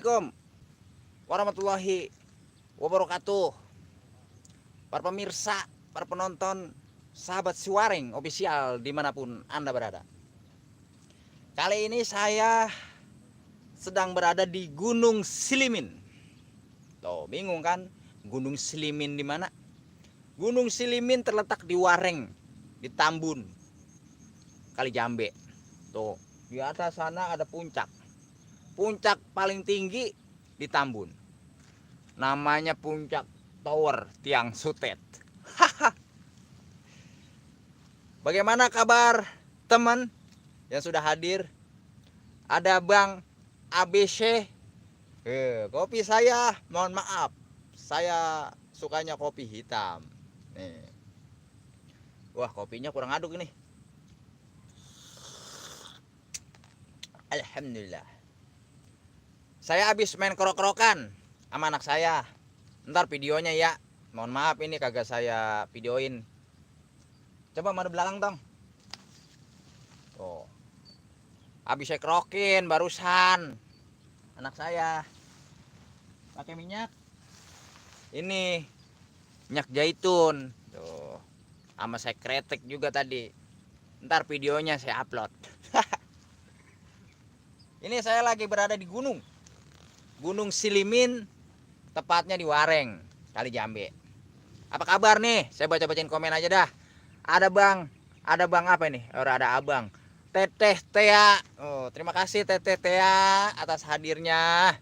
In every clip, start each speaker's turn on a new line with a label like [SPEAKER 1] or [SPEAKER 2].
[SPEAKER 1] Assalamualaikum warahmatullahi wabarakatuh. Para pemirsa, para penonton, sahabat Suaring official dimanapun Anda berada. Kali ini saya sedang berada di Gunung Silimin. Tuh, bingung kan? Gunung Silimin di mana? Gunung Silimin terletak di Wareng, di Tambun, Kali Jambe. Tuh, di atas sana ada puncak. Puncak paling tinggi di Tambun. Namanya Puncak Tower Tiang Sutet. Bagaimana kabar teman yang sudah hadir? Ada Bang ABC. Kopi saya, mohon maaf, saya sukanya kopi hitam. Nih. Wah, kopinya kurang aduk ini. Alhamdulillah. Saya habis main kerok-kerokan sama anak saya. Ntar videonya ya. Mohon maaf ini kagak saya videoin. Coba madu belakang dong. Tuh. Habis saya kerokin barusan. Anak saya pakai minyak. Ini minyak zaitun. Tuh. Sama saya kretek juga tadi. Ntar videonya saya upload. Ini saya lagi berada di gunung. Gunung Silimin, tepatnya di Wareng, Kali Jambe. Apa kabar nih? Saya baca-bacain komen aja dah. Ada bang apa ini? Ada abang. Teteh Tea. Oh, terima kasih Teteh Tea atas hadirnya.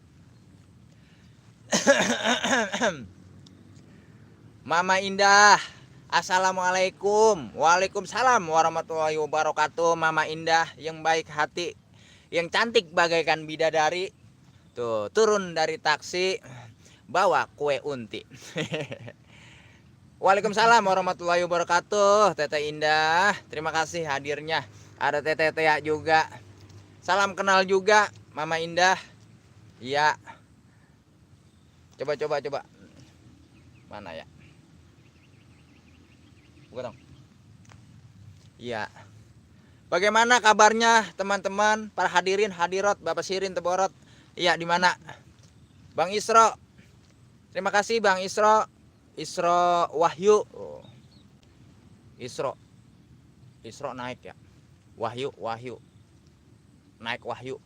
[SPEAKER 1] Mama Indah. Assalamualaikum. Waalaikumsalam warahmatullahi wabarakatuh. Mama Indah yang baik hati, yang cantik bagaikan bidadari. Tuh, turun dari taksi bawa kue unti. Waalaikumsalam warahmatullahi wabarakatuh. Teteh Indah, terima kasih hadirnya. Ada Teteh Tea juga. Salam kenal juga Mama Indah. Iya. Coba. Mana ya? Buka dong. Iya. Bagaimana kabarnya teman-teman, para hadirin, hadirat, Bapak Sirin, Teborot? Iya, di mana? Bang Isro. Terima kasih Bang Isro. Isro Wahyu. Oh. Isro naik ya. Wahyu. Naik Wahyu.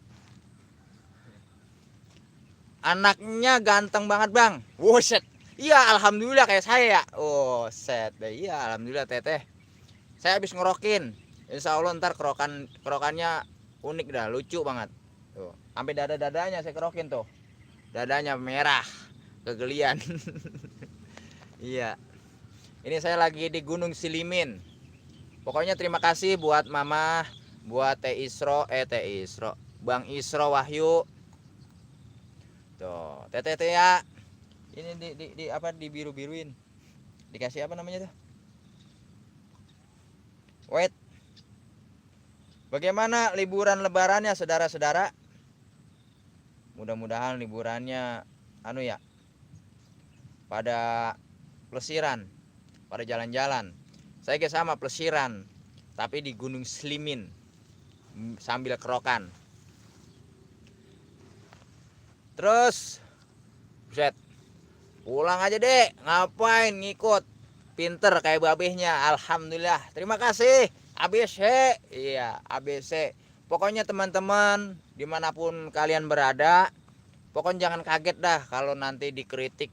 [SPEAKER 1] Anaknya ganteng banget, Bang. Woset. Iya, alhamdulillah kayak saya ya. Oh, set. Iya, alhamdulillah Teteh. Saya habis ngerokin. Insya Allah ntar kerokannya unik dah, lucu banget. Tuh, sampai dada-dadanya saya kerokin tuh. Dadanya merah, kegelian. Iya. Ini saya lagi di Gunung Silimin. Pokoknya terima kasih buat Mama, buat Teh Isro, Bang Isro Wahyu. Tuh, Teteh ya. Ini di apa dibiru-biruin. Dikasih apa namanya tuh? Wait. Bagaimana liburan lebarannya saudara-saudara? Mudah-mudahan liburannya pada plesiran, pada jalan-jalan. Saya ke sama plesiran, tapi di Gunung Slimin sambil kerokan. Terus, buset, pulang aja deh, ngapain ngikut? Pinter kayak babehnya, alhamdulillah. Terima kasih, ABC. Iya, ABC. Pokoknya teman-teman, dimanapun kalian berada, pokoknya jangan kaget dah kalau nanti dikritik.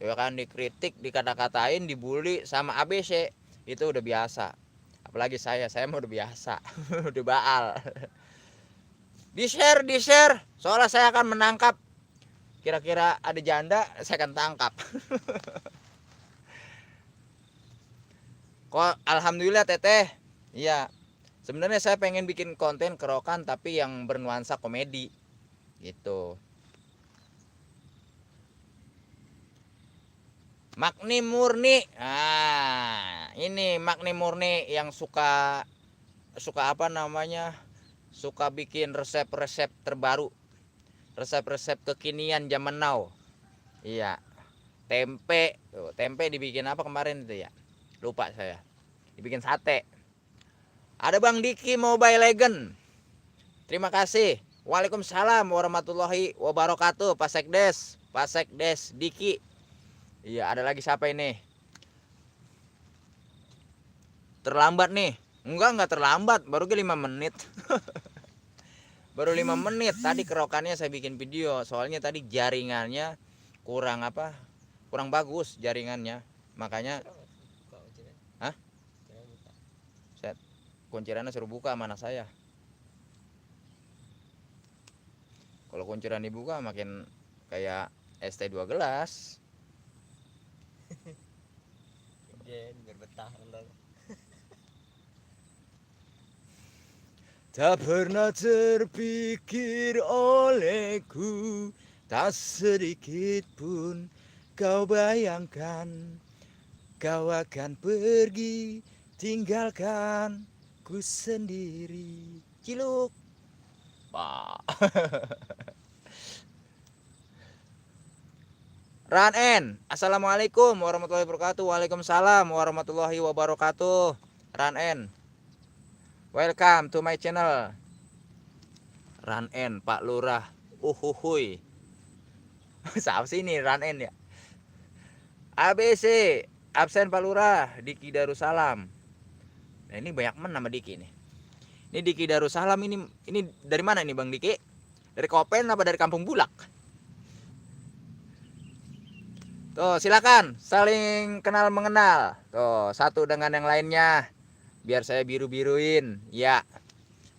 [SPEAKER 1] Ya kan, dikritik, dikata-katain, dibully sama ABC. Itu udah biasa. Apalagi saya mah udah biasa. Udah baal. Di-share. Soalnya saya akan menangkap. Kira-kira ada janda, saya akan tangkap. Kok alhamdulillah Teteh. Iya. Sebenarnya saya pengen bikin konten kerokan tapi yang bernuansa komedi. Gitu. Magni Murni. Nah, ini Magni Murni yang suka apa namanya? Suka bikin resep-resep terbaru. Resep-resep kekinian zaman now. Iya. Tempe. Tuh, tempe dibikin apa kemarin itu ya? Lupa saya. Dibikin sate. Ada Bang Diki Mobile Legend. Terima kasih. Waalaikumsalam warahmatullahi wabarakatuh. Pak Sekdes, Pak Sekdes Diki. Iya, ada lagi siapa ini? Terlambat nih. Enggak terlambat, baru ke 5 menit. Baru 5 menit. Tadi kerokannya saya bikin video, soalnya tadi jaringannya kurang apa? Kurang bagus jaringannya. Makanya hah? Set. Kuncirannya suruh buka sama anak saya. Kalau kunciran dibuka makin kayak ST 2 gelas.
[SPEAKER 2] Biar betah.
[SPEAKER 1] Tak pernah terpikir olehku, tak sedikit pun kau bayangkan, kau akan pergi tinggalkan ku sendiri. Ciluk Pak. Ranen, assalamualaikum warahmatullahi wabarakatuh. Waalaikumsalam warahmatullahi wabarakatuh. Ranen, welcome to my channel. Ranen, Pak Lurah. Uhuhui. Siapa sih ini Ranen ya? ABC, absen Pak Lurah, Diki Darussalam. Nah, ini banyak nama Diki nih. Ini Diki Darussalam ini dari mana nih Bang Diki? Dari Kopen apa dari Kampung Bulak? Tuh, silakan saling kenal mengenal. Tuh, satu dengan yang lainnya. Biar saya biru-biruin. Ya.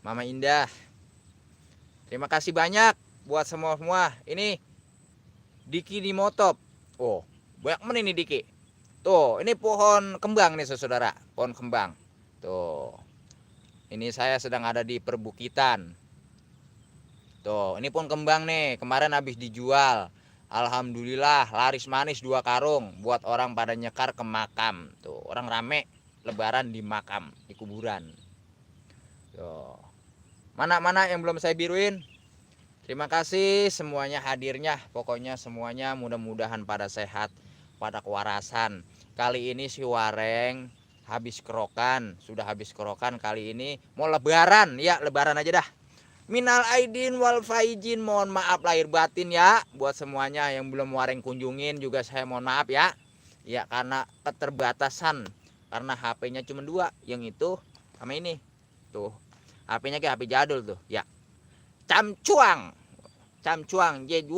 [SPEAKER 1] Mama Indah. Terima kasih banyak buat semua. Ini Diki di Motop. Oh, banyak mana ini Diki? Tuh, ini pohon kembang nih saudara. Pohon kembang. Tuh. Ini saya sedang ada di perbukitan. Tuh, ini pohon kembang nih. Kemarin habis dijual. Alhamdulillah laris manis 2 karung buat orang pada nyekar ke makam. Tuh, orang rame lebaran di makam, di kuburan. Tuh. Mana yang belum saya biruin? Terima kasih semuanya hadirnya. Pokoknya semuanya mudah-mudahan pada sehat, pada kewarasan. Kali ini si Wareng habis kerokan, sudah habis kerokan kali ini mau lebaran. Ya, lebaran aja dah. Minal aidin wal faizin, mohon maaf lahir batin ya buat semuanya yang belum Wareng kunjungin juga saya mohon maaf ya. Ya karena keterbatasan, karena HP-nya cuma 2, yang itu sama ini. Tuh. HP-nya kayak HP jadul tuh, ya. Camcuang J2.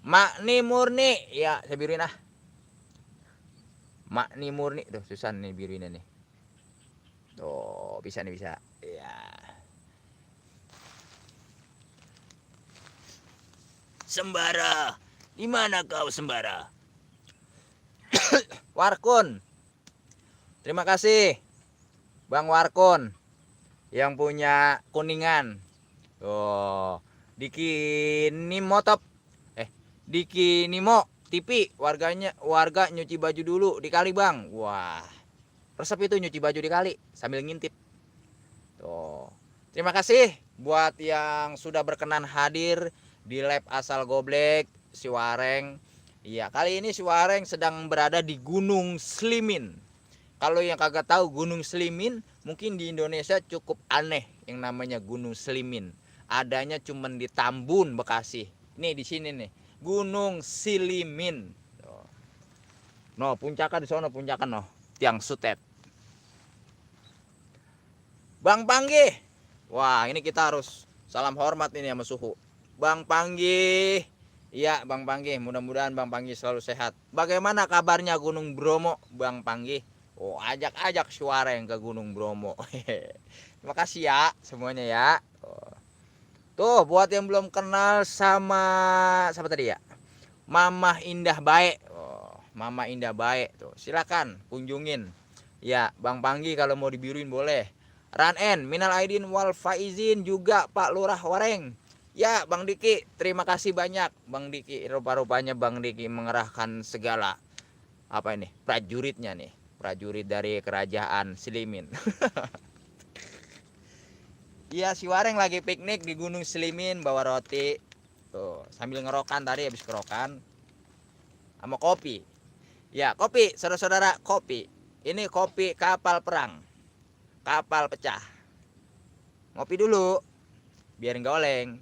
[SPEAKER 1] Makni Murni, ya saya biruin ah. Makni Murni, tuh susah nih biruinnya nih. Tuh, bisa nih bisa. Ya. Sembara, di mana kau Sembara? Warkun. Terima kasih Bang Warkun yang punya Kuningan. Tuh, Diki Nimotop. Diki Nimo TV, warga nyuci baju dulu di kali Bang. Wah, resep itu nyuci baju di kali sambil ngintip. Tuh. Terima kasih buat yang sudah berkenan hadir di lab asal goblek si Wareng. Iya, kali ini si Wareng sedang berada di Gunung Slimin. Kalau yang kagak tahu Gunung Slimin, mungkin di Indonesia cukup aneh yang namanya Gunung Slimin. Adanya cuman di Tambun, Bekasi. Nih di sini nih, Gunung Slimin. No, puncakan di sana puncakan no, Tiang Sutet. Bang Panggi. Wah, ini kita harus salam hormat ini sama suhu. Bang Panggi. Iya, Bang Panggi. Mudah-mudahan Bang Panggi selalu sehat. Bagaimana kabarnya Gunung Bromo, Bang Panggi? Oh, ajak-ajak suara yang ke Gunung Bromo. Terima kasih ya semuanya ya. Tuh, buat yang belum kenal sama siapa tadi ya? Mama Indah Baik. Oh, Mama Indah Baik tuh. Silakan kunjungin. Ya, Bang Panggi kalau mau dibiruin boleh. Ranen, minal aidin wal faizin juga Pak Lurah Wareng. Ya, Bang Diki, terima kasih banyak. Bang Diki, rupa-rupanya Bang Diki mengerahkan segala apa ini? Prajuritnya nih. Prajurit dari kerajaan Slimin. Iya, si Wareng lagi piknik di Gunung Slimin bawa roti. Tuh, sambil ngerokan tadi habis kerokan. Sama kopi. Ya, kopi, saudara-saudara, kopi. Ini kopi kapal perang. kapal pecah. Ngopi dulu biar nggak oleng.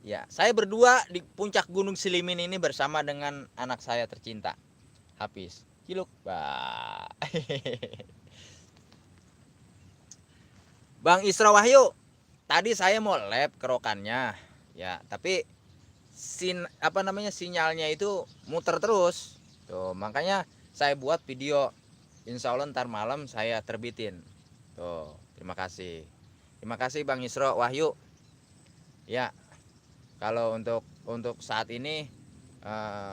[SPEAKER 1] Ya, saya berdua di puncak Gunung Silimin ini bersama dengan anak saya tercinta, Hafiz. Ciluk, bah. Bang Isra Wahyu, tadi saya mau lab kerokannya, ya, tapi sinyalnya itu muter terus. Tuh, makanya saya buat video. Insya Allah ntar malam saya terbitin. Tuh, terima kasih. Terima kasih Bang Isra Wahyu. Ya, kalau untuk saat ini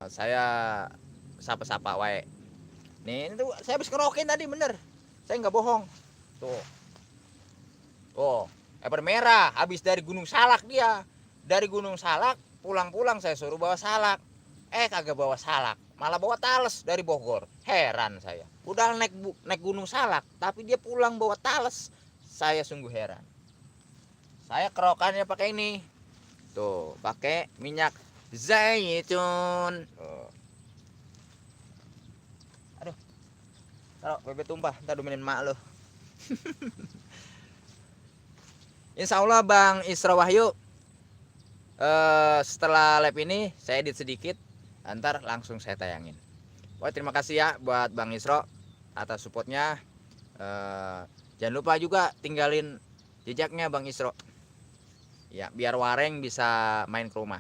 [SPEAKER 1] saya sapa-sapa wae. Nih, itu saya habis kerokin tadi bener. Saya nggak bohong. Tuh. Oh, eper merah habis dari Gunung Salak dia. Dari Gunung Salak pulang-pulang saya suruh bawa salak. Kagak bawa salak, malah bawa tales dari Bogor. Heran saya. Udah naik Gunung Salak, tapi dia pulang bawa tales. Saya sungguh heran. Saya kerokannya pakai ini. Tuh, pakai minyak zaitun. Tuh. Aduh. Taruh bebek tumpah, entar domelin mak lo. Insya Allah Bang Isra Wahyu, setelah lab ini saya edit sedikit, ntar langsung saya tayangin. Wah, terima kasih ya buat Bang Isra atas supportnya. Jangan lupa juga tinggalin jejaknya Bang Isra. Ya, biar Wareng bisa main ke rumah.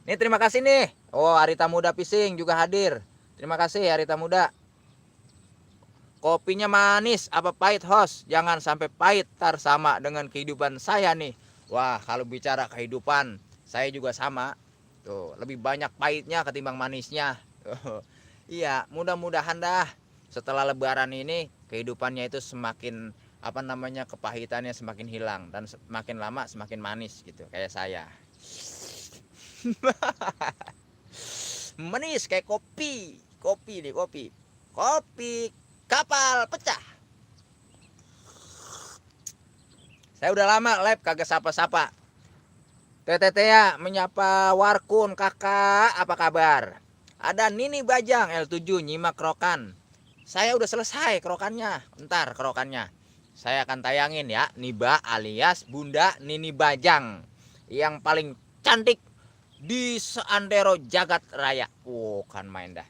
[SPEAKER 1] Nih, terima kasih nih. Oh, Arita Muda Pising juga hadir. Terima kasih Arita Muda. Kopinya manis apa pahit host? Jangan sampai pahit, tar sama dengan kehidupan saya nih. Wah, kalau bicara kehidupan saya juga sama. Tuh, lebih banyak pahitnya ketimbang manisnya. Iya, mudah-mudahan dah setelah lebaran ini kehidupannya itu semakin kepahitannya semakin hilang dan semakin lama semakin manis gitu kayak saya. Manis kayak kopi kapal pecah. Saya udah lama live kagak sapa-sapa. TTT ya menyapa Warkun kakak, apa kabar? Ada Nini Bajang L7 nyimak kerokan. Saya udah selesai kerokannya. Ntar kerokannya saya akan tayangin ya. Niba alias Bunda Nini Bajang yang paling cantik di seantero jagat raya. Kan main dah.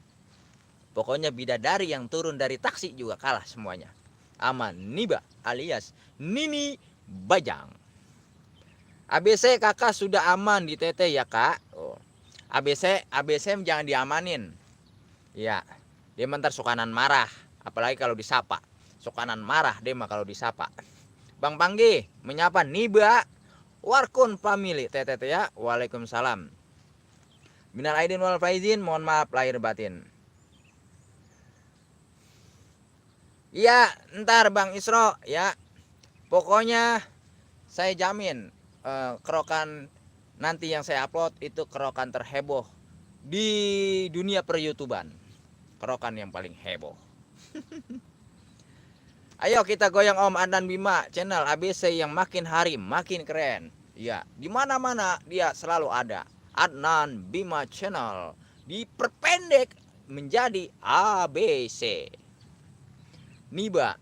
[SPEAKER 1] Pokoknya bidadari yang turun dari taksi juga kalah semuanya. Ama Niba alias Nini Bajang. ABC kakak sudah aman di TT ya kak. ABC jangan diamanin. Ya, dia mentar sukanan marah. Apalagi kalau disapa. Sukanan marah dia mah kalau disapa. Bang Panggi menyapa Niba Warkun family TT ya. Waalaikumsalam. Minal aidin wal faizin, mohon maaf lahir batin. Iya, ntar Bang Isra ya. Pokoknya saya jamin kerokan nanti yang saya upload itu kerokan terheboh di dunia per-YouTubean. Kerokan yang paling heboh. Ayo kita goyang Om Adnan Bima channel ABC yang makin hari makin keren. Ya, di mana-mana dia selalu ada. Adnan Bima channel diperpendek menjadi ABC. Niba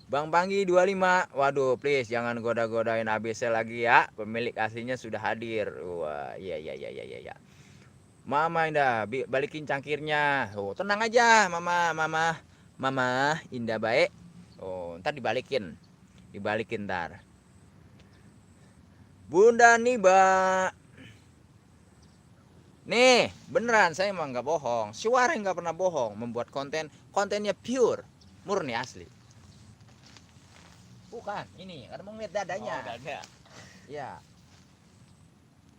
[SPEAKER 1] Bang Panggi 25. Waduh, please jangan goda-godain ABC lagi ya. Pemilik aslinya sudah hadir. Wah, iya. Mama Indah, balikin cangkirnya. Oh, tenang aja, Mama Indah baik. Oh, ntar dibalikin. Dibalikin ntar. Bunda Niba. Nih, beneran saya emang nggak bohong. Si Wareng nggak pernah bohong membuat kontennya pure, murni asli. Bukan, ini karena mau ngeliat dadanya.
[SPEAKER 2] Oh, dada.
[SPEAKER 1] Ya.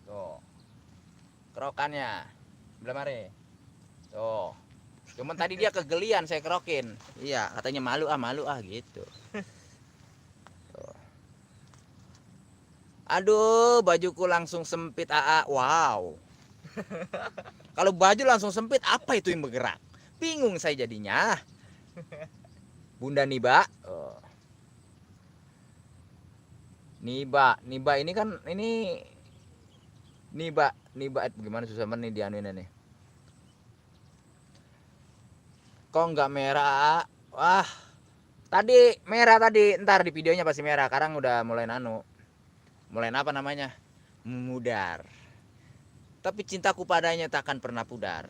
[SPEAKER 1] Tuh. Kerokannya. Belum mari. Tuh. Cuman tadi dia kegelian saya kerokin. Iya, katanya malu gitu. Tuh. Aduh, bajuku langsung sempit AA. Wow. Kalau baju langsung sempit, apa itu yang bergerak? Bingung saya jadinya. Bunda Niba. Oh. Niba ini kan ini Niba gimana susah banget nih dianuin nih. Kok nggak merah? Wah, tadi merah tadi. Ntar di videonya pasti merah. Sekarang udah mulai mulai apa namanya? Memudar. Tapi cintaku padanya takkan pernah pudar.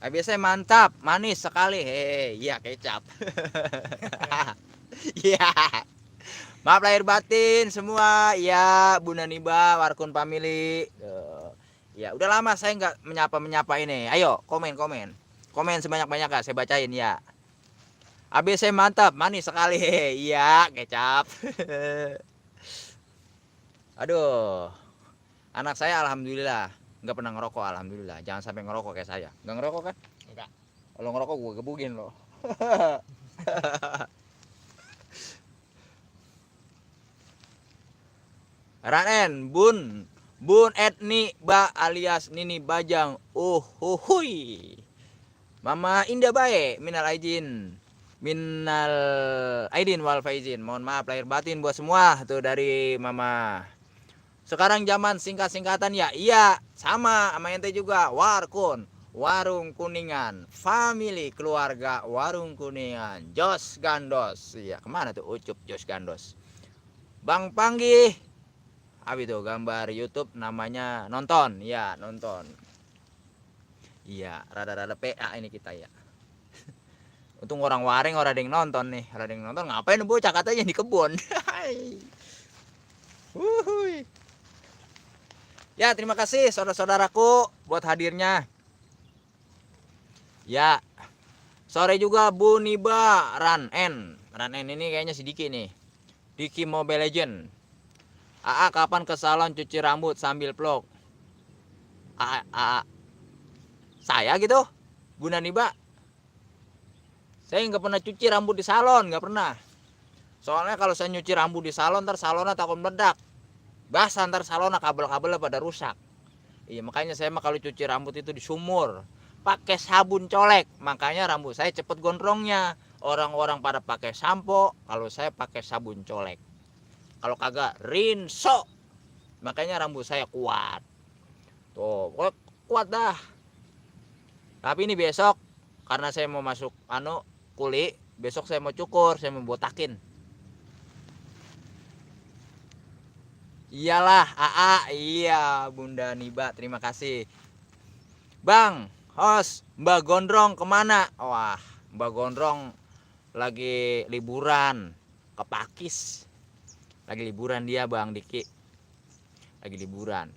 [SPEAKER 1] Biasanya mantap, manis sekali. Iya kecap. Iya. Maaf lahir batin semua. Ya, Bunda Niba, Warkun Family. Ya, udah lama saya nggak menyapa ini. Ayo, komen. Komen sebanyak-banyaknya saya bacain ya. ABC mantap, manis sekali. Iya, kecap. Aduh. Anak saya alhamdulillah nggak pernah ngerokok, alhamdulillah. Jangan sampai ngerokok kayak saya. Nggak ngerokok kan?
[SPEAKER 2] Enggak.
[SPEAKER 1] Kalau ngerokok gue gebugin loh. Ranen, Bun Etni Ba alias Nini Bajang. Hui. Mama Indah Bae, minal aidin wal faizin. Mohon maaf lahir batin buat semua tuh dari Mama. Sekarang zaman singkat-singkatan ya. Iya, sama ente juga. Warkun, Warung Kuningan, family keluarga Warung Kuningan, Jos Gandos. Iya, kemana tuh Ucup Jos Gandos? Bang Panggi. Apa itu gambar YouTube namanya nonton. Ya, nonton. Iya, rada-rada PA ini kita ya. Untung orang waring orang ada yang nonton nih. Ada yang nonton ngapain bocah katanya di kebun. Ya, terima kasih saudara-saudaraku buat hadirnya. Ya. Sore juga Bu Niba Ranen ini kayaknya si Diki nih. Diki Mobile Legend. AA kapan ke salon cuci rambut sambil vlog? AA. Saya gitu? Bunda Niba. Saya nggak pernah cuci rambut di salon, nggak pernah. Soalnya kalau saya nyuci rambut di salon, ntar salonnya takut meledak. Basah ntar salonnya kabel-kabelnya pada rusak. Iya makanya saya mah kalau cuci rambut itu di sumur, pakai sabun colek. Makanya rambut saya cepet gondrongnya. Orang-orang pada pakai sampo, kalau saya pakai sabun colek. Kalau kagak rinso, makanya rambut saya kuat. Tuh, kuat dah. Tapi ini besok karena saya mau masuk kuli, besok saya mau cukur, saya mau botakin. Iyalah, AA, iya Bunda Niba, terima kasih. Bang, host, Mbak Gondrong kemana? Wah, Mbak Gondrong lagi liburan ke Pakis. Lagi liburan dia Bang Diki. Lagi liburan.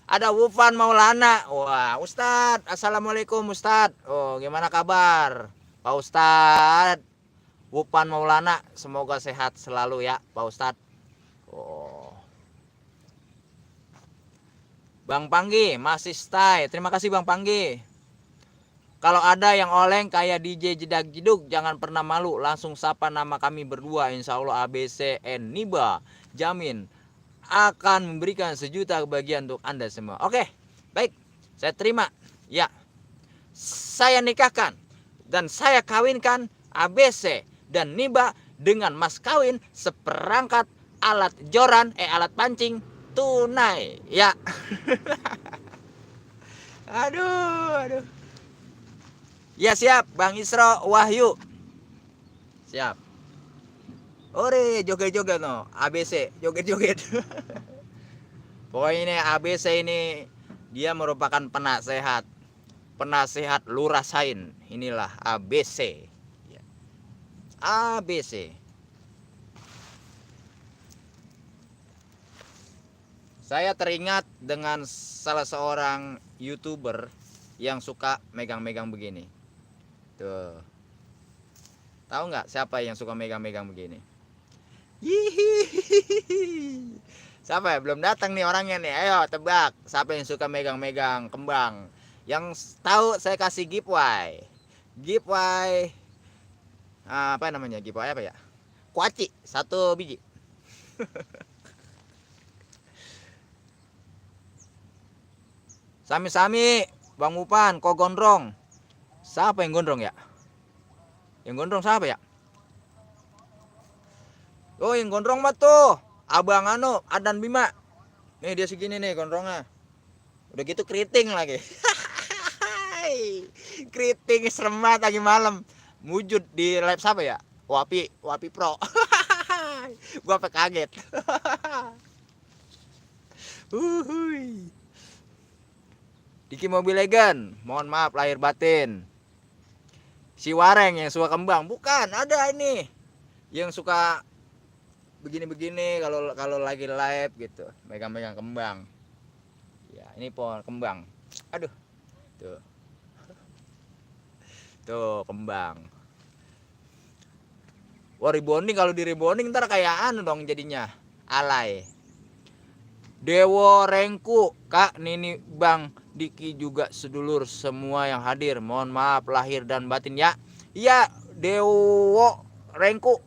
[SPEAKER 1] Ada Wufan Maulana. Wah, Ustadz, assalamualaikum Ustadz. Oh, gimana kabar Pak Ustadz? Wufan Maulana, semoga sehat selalu ya Pak Ustadz. Oh. Bang Panggi masih stay. Terima kasih Bang Panggi. Kalau ada yang oleng kayak DJ Jedak Jeduk, jangan pernah malu, langsung sapa nama kami berdua. Insya Allah ABCN Niba jamin akan memberikan 1 juta kebahagiaan untuk Anda semua. Oke, baik, saya terima. Ya, saya nikahkan dan saya kawinkan ABC dan Niba dengan mas kawin seperangkat alat joran, alat pancing tunai. Ya. Aduh. Ya siap, Bang Isro Wahyu. Siap. Ore, joget-joget no, ABC, joget-joget. Pokoknya ini ABC ini dia merupakan penasehat Lurah Sain. Inilah ABC. ABC. Saya teringat dengan salah seorang YouTuber yang suka megang-megang begini. Tuh. Tahu nggak siapa yang suka megang-megang begini? Hihihi. Siapa ya? Belum datang nih orangnya nih. Ayo tebak. Siapa yang suka megang-megang kembang? Yang tahu saya kasih giveaway. Giveaway. Apa namanya? Giveaway apa ya? Kuaci 1 biji. Sami-sami, Bang Mupan, kok gondrong? Siapa yang gondrong ya? Yang gondrong siapa ya? Oh, yang gondrong mah tuh Abang Adan Bima. Nih dia segini nih gondrongnya. Udah gitu keriting lagi. Keriting serem banget lagi malam. Wujud di live siapa ya? Wapi Pro. Gua sampai kaget. Uhuy. Diki Mobil Legend, mohon maaf lahir batin. Si Wareng yang suka kembang, bukan, ada ini yang suka begini-begini kalau lagi live gitu, megang-megang kembang. Ya, ini pohon kembang. Aduh. Tuh. Tuh, kembang. Wah, rebonding, kalau di rebonding ntar kayak anu dong jadinya. Alay. Dewo Rengku, Kak Nini, Bang Diki juga sedulur semua yang hadir. Mohon maaf lahir dan batin ya. Iya, Dewo Rengku.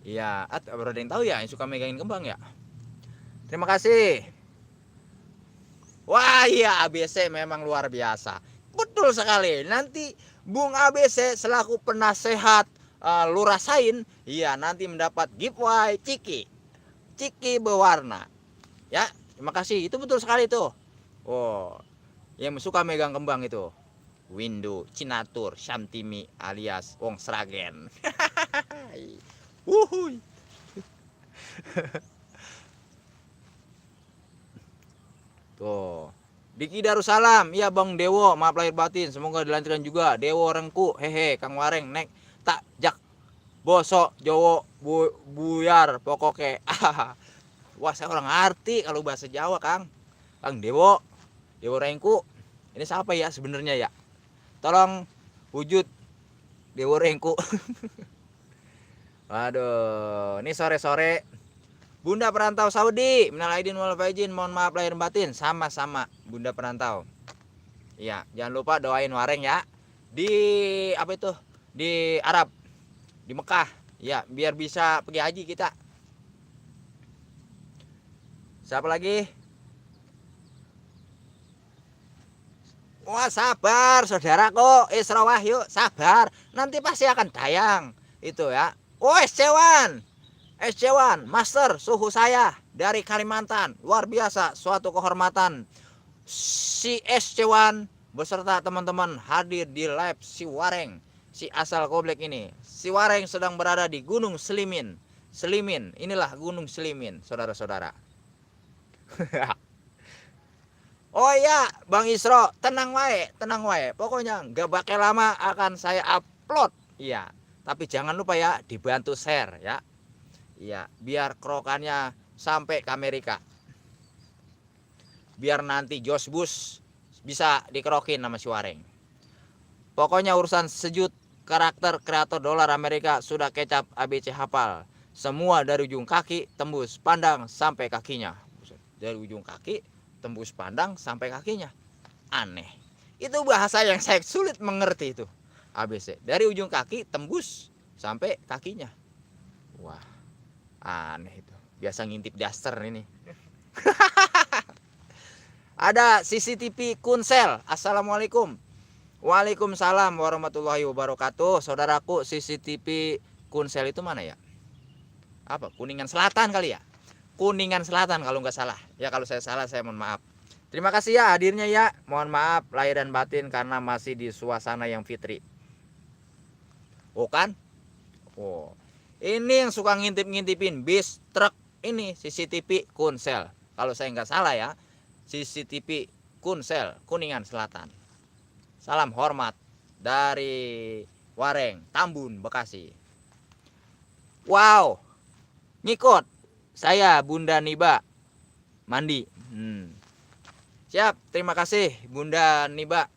[SPEAKER 1] Iya, baru ada yang tahu ya yang suka megangin kembang ya. Terima kasih. Wah, iya ABC memang luar biasa. Betul sekali. Nanti Bung ABC selaku penasehat Lurah Sain, iya nanti mendapat giveaway Ciki berwarna. Ya, terima kasih. Itu betul sekali tuh. Oh, yang suka megang kembang itu. Windu Cinatur Syamtimi alias Wong Sragen. Wuhui. Tuh. Diki Darussalam, iya Bang Dewo, maaf lahir batin, semoga dilancarkan juga. Dewo Rengku, hehe, Kang Wareng, nek tak jak bosok Jowo buyar pokoknya. Wah, saya orang arti kalau bahasa Jawa, Kang. Kang Dewo Rengku. Ini siapa ya sebenarnya ya? Tolong wujud Dewo Rengku. Waduh, ini sore-sore Bunda perantau Saudi, minal aidin wal faizin, mohon maaf lahir batin. Sama-sama Bunda perantau. Iya, jangan lupa doain Wareng ya. Di apa itu? Di Arab, di Mekah. Ya, biar bisa pergi haji kita. Siapa lagi? Wah, sabar saudaraku, Isra Wahyu, sabar. Nanti pasti akan tayang. Itu ya. Oh, SC1 Master suhu saya dari Kalimantan, luar biasa, suatu kehormatan. Si SC1 beserta teman-teman hadir di live si Wareng, si asal Koblek ini. Si Wareng sedang berada di Gunung Selimin. Inilah Gunung Selimin, saudara-saudara. Oh iya, Bang Isro, tenang wae. Pokoknya nggak bakal lama akan saya upload. Iya, tapi jangan lupa ya dibantu share ya. Iya, biar krokannya sampai ke Amerika. Biar nanti Josh Bush bisa dikerokin sama si Wareng. Pokoknya urusan sejut karakter kreator dolar Amerika sudah kecap ABC hafal. Semua dari ujung kaki tembus pandang sampai kakinya. Dari ujung kaki tembus pandang sampai kakinya. Aneh. Itu bahasa yang saya sulit mengerti itu. ABC. Dari ujung kaki tembus sampai kakinya. Wah. Aneh itu. Biasa ngintip daster ini. Ada CCTV Kunsel. Assalamualaikum. Waalaikumsalam warahmatullahi wabarakatuh. Saudaraku, CCTV Kunsel itu mana ya? Apa? Kuningan Selatan kali ya? Kuningan Selatan kalau nggak salah. Ya kalau saya salah saya mohon maaf. Terima kasih ya hadirnya ya. Mohon maaf lahir dan batin karena masih di suasana yang fitri. Oh kan? Oh. Ini yang suka ngintip-ngintipin bis truk ini CCTV Kunsel. Kalau saya nggak salah ya, CCTV Kunsel Kuningan Selatan. Salam hormat dari Wareng, Tambun, Bekasi. Wow, ngikut saya Bunda Niba mandi. Siap, terima kasih Bunda Niba,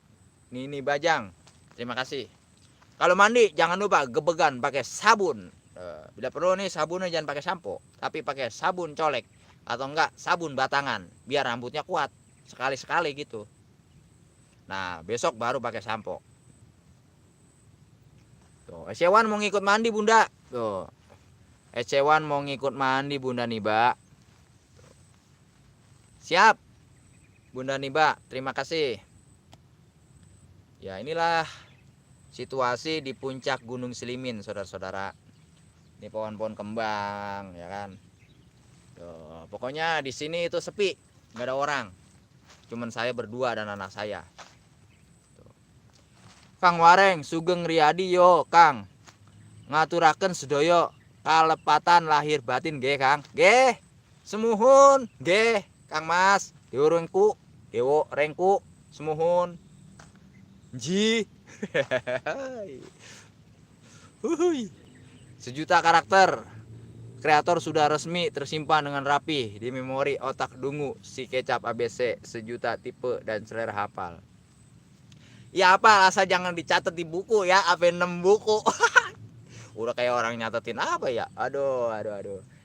[SPEAKER 1] Nini Bajang. Terima kasih. Kalau mandi jangan lupa gebegan pakai sabun. Bila perlu nih sabunnya jangan pakai sampo, tapi pakai sabun colek atau enggak sabun batangan biar rambutnya kuat. Sekali-sekali gitu. Nah, besok baru pakai sampo. Tuh, SC1 mau ngikut mandi Bunda. Tuh. SC1 mau ngikut mandi Bunda Niba. Siap. Bunda Niba, terima kasih. Ya, inilah situasi di puncak Gunung Selimin, saudara-saudara. Ini pohon-pohon kembang, ya kan. Tuh, pokoknya di sini itu sepi, nggak ada orang. Cuman saya berdua dan anak saya. Kang Wareng sugeng riyadi yo Kang. Ngaturaken sedaya kalepatan lahir batin nggih Kang. Nggih. Semuhun nggih Kang Mas. Dewo rengku semuhun. Ji. Huhuy. Sejuta karakter kreator sudah resmi tersimpan dengan rapi di memori otak dungu si kecap ABC, sejuta tipe dan selera hafal. Ya apa, asal jangan dicatat di buku ya, apa 6 buku. Udah kayak orang nyatetin apa ya. Aduh.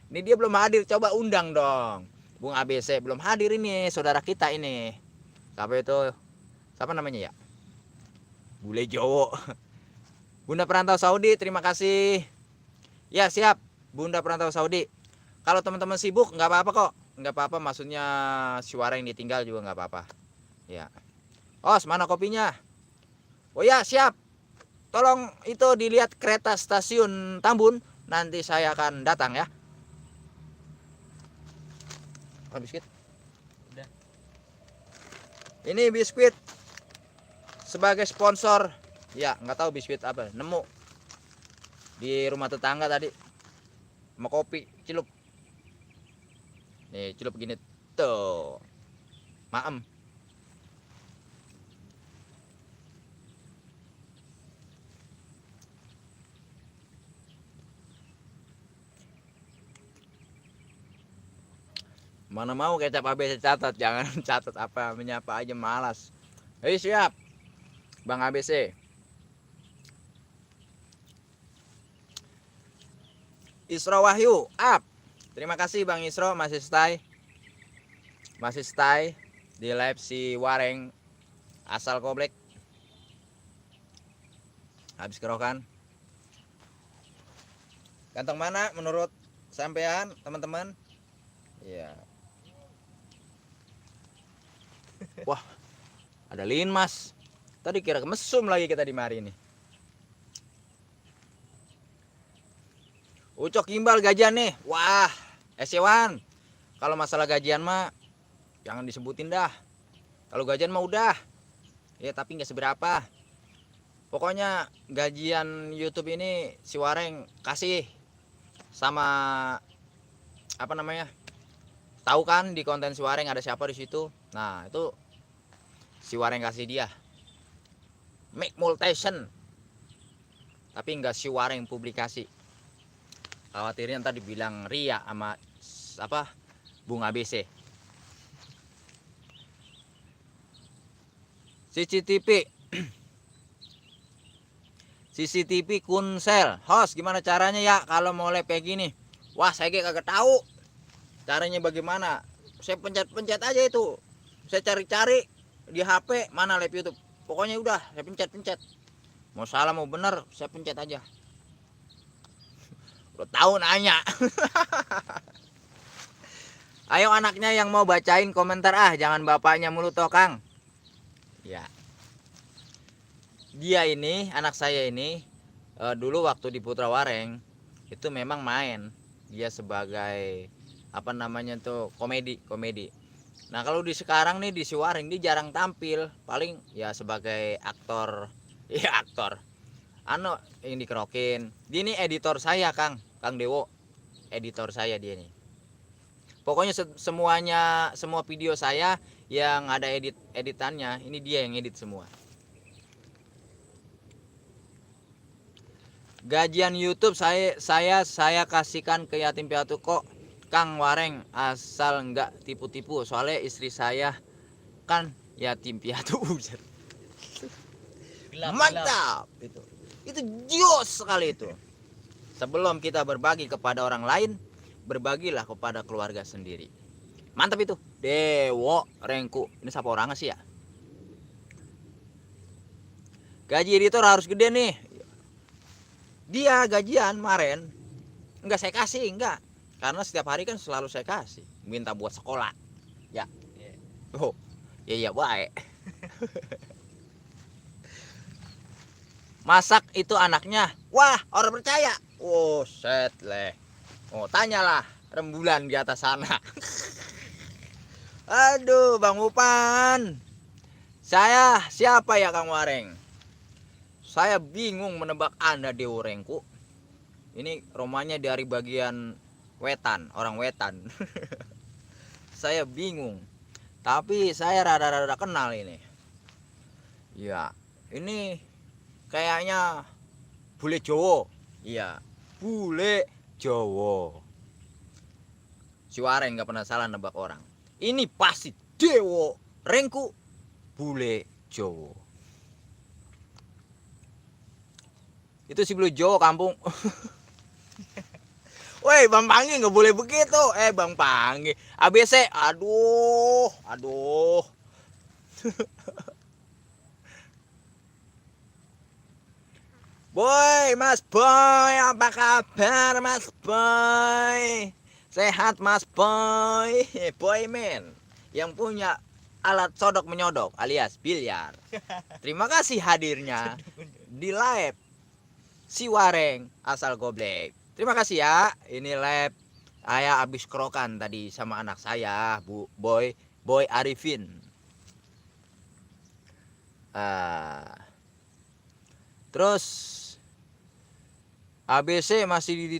[SPEAKER 1] Ini dia belum hadir, coba undang dong. Bung ABC belum hadir ini, saudara kita ini. Siapa namanya ya? Bule Jowo. Bunda Perantau Saudi, terima kasih. Ya siap, Bunda Perantau Saudi. Kalau teman-teman sibuk nggak apa-apa kok, nggak apa-apa. Maksudnya suara yang ditinggal juga nggak apa-apa. Ya. Os, mana kopinya? Oh ya siap. Tolong itu dilihat kereta stasiun Tambun. Nanti saya akan datang ya. Oh, biskuit.
[SPEAKER 2] Udah.
[SPEAKER 1] Ini biskuit sebagai sponsor. Ya nggak tahu biskuit apa. Nemu di rumah tetangga tadi. Sama kopi celup. Nih celup gini tuh. Maem. Mana mau kecap ABC catat, jangan catat apa menyapa aja malas. Hei siap, Bang ABC. Isro Wahyu, up. Terima kasih Bang Isro, masih stay di live si Wareng asal Koblek. Habis kerokan. Kantong mana menurut sampean teman-teman? Iya. Wah, ada linmas. Tadi kira mesum lagi kita di mari ini. Ucok gimbal gajian nih. Wah, Esewan. Kalau masalah gajian mah jangan disebutin dah. Kalau gajian mah udah. Ya tapi nggak seberapa. Pokoknya gajian YouTube ini si Wareng kasih sama apa namanya? Tahu kan di konten si Wareng ada siapa di situ? Nah, itu si Wareng kasih dia. Make multation. Tapi enggak si Wareng publikasi. Khawatirnya ntar dibilang ria sama apa? Bung ABC. CCTV kunsel. Host, gimana caranya ya kalau mau live kayak gini? Wah, saya kagak tahu. Caranya bagaimana? Saya pencet-pencet aja itu. Saya cari-cari di HP mana live YouTube. Pokoknya udah, saya pencet-pencet. Mau salah mau benar, saya pencet aja. Udah tahu nanya. Ayo anaknya yang mau bacain komentar jangan bapaknya mulu toh, Kang. Ya. Dia ini, anak saya ini dulu waktu di Putra Wareng itu memang main. Dia sebagai apa namanya tuh komedi. Nah kalau di sekarang nih di Siwaring dia jarang tampil, paling ya sebagai aktor, ya aktor. Yang dikerokin. Dia ini editor saya Kang Dewo, editor saya dia nih. Pokoknya semua video saya yang ada editannya ini dia yang edit semua. Gajian YouTube saya kasihkan ke yatim piatu kok. Kang Wareng asal enggak tipu-tipu soalnya istri saya kan yatim piatu. Mantap itu jus sekali itu. Sebelum kita berbagi kepada orang lain, berbagilah kepada keluarga sendiri. Mantap itu. Dewo Rengku. Ini siapa orangnya sih ya? Gaji editor harus gede nih. Dia gajian kemarin enggak saya kasih, enggak. Karena setiap hari kan selalu saya kasih, minta buat sekolah. Ya. Oh. Ya baik. Masak itu anaknya. Wah, orang percaya. Oh, set leh. Oh, tanyalah rembulan di atas sana. Aduh, Bang Upan. Saya siapa ya Kang Wareng? Saya bingung menebak Anda Dewo Rengku. Ini rumahnya dari bagian wetan, orang wetan. Saya bingung. Tapi saya rada-rada kenal ini. Ya, ini kayaknya bule Jowo. Iya, bule Jowo. Si Wareng nggak pernah salah nebak orang. Ini pasti Dewo Rengku, bule Jowo. Itu si bule Jowo kampung. Woi, Bang Pangi nggak boleh begitu. Bang Pangi, ABC, aduh. Boy, Mas Boy, apa kabar Mas Boy? Sehat Mas Boy, Boyman yang punya alat sodok menyodok alias biliar. Terima kasih hadirnya di live si Wareng asal Goblek. Terima kasih ya. Ini live saya habis kerokan tadi sama anak saya, Boy Arifin. Terus ABC masih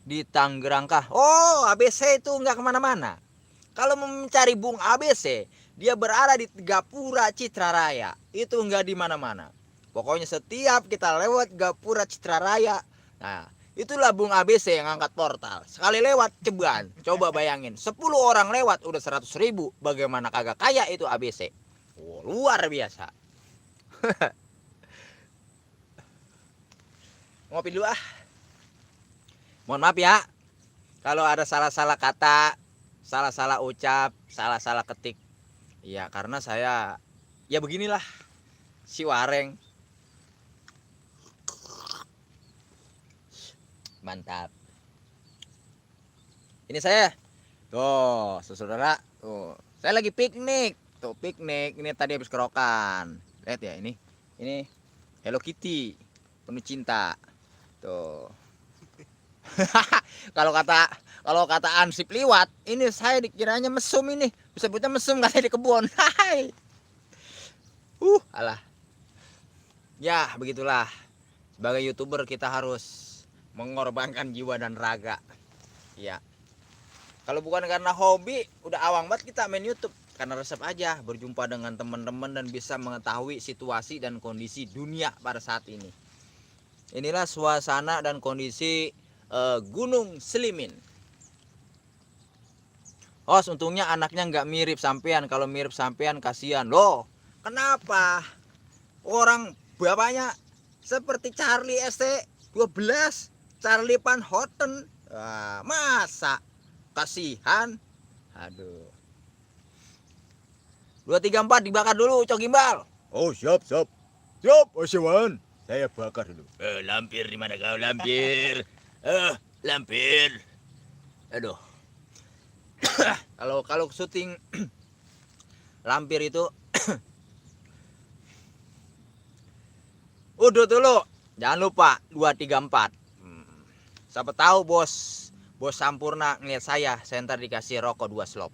[SPEAKER 1] di Tangerangkah. Oh, ABC itu nggak kemana-mana. Kalau mau mencari Bung ABC, dia berada di Gapura Citra Raya. Itu nggak di mana-mana. Pokoknya setiap kita lewat Gapura Citra Raya, nah itulah Bung ABC yang angkat portal. Sekali lewat ceban. Coba bayangin, 10 orang lewat udah 100.000. Bagaimana kagak kaya itu ABC? Oh, luar biasa. Ngopi dulu ah. Mohon maaf ya kalau ada salah-salah kata, salah-salah ucap, salah-salah ketik. Ya karena saya ya beginilah si Wareng. Mantap. Ini saya. Tuh, saudara. Tuh, saya lagi piknik. Tuh, piknik. Ini tadi habis kerokan. Lihat ya ini. Ini Hello Kitty. Penuh cinta. Tuh. kalau kata Ansip liwat, ini saya dikiranya mesum ini. Disebutnya mesum katanya di kebun. Hai. Alah. Ya, begitulah. Sebagai YouTuber kita harus mengorbankan jiwa dan raga. Ya. Kalau bukan karena hobi, udah awang banget kita main YouTube. Karena resep aja berjumpa dengan teman-teman dan bisa mengetahui situasi dan kondisi dunia pada saat ini. Inilah suasana dan kondisi Gunung Selimin. Untungnya anaknya nggak mirip sampean. Kalau mirip sampean kasihan. Loh, kenapa? Orang bapaknya seperti Charlie ST12, Charlie Van Houten. Masa kasihan? Aduh. 234 dibakar dulu, Cok Gimbal.
[SPEAKER 3] Oh, siap. Siap, Osyawan. Saya bakar dulu.
[SPEAKER 1] Lampir di mana kau, lampir? Lampir. Aduh. Kalau syuting lampir itu udah dulu. Jangan lupa 234. Siapa tahu bos Sampurna ngeliat saya ntar dikasih rokok 2 slop.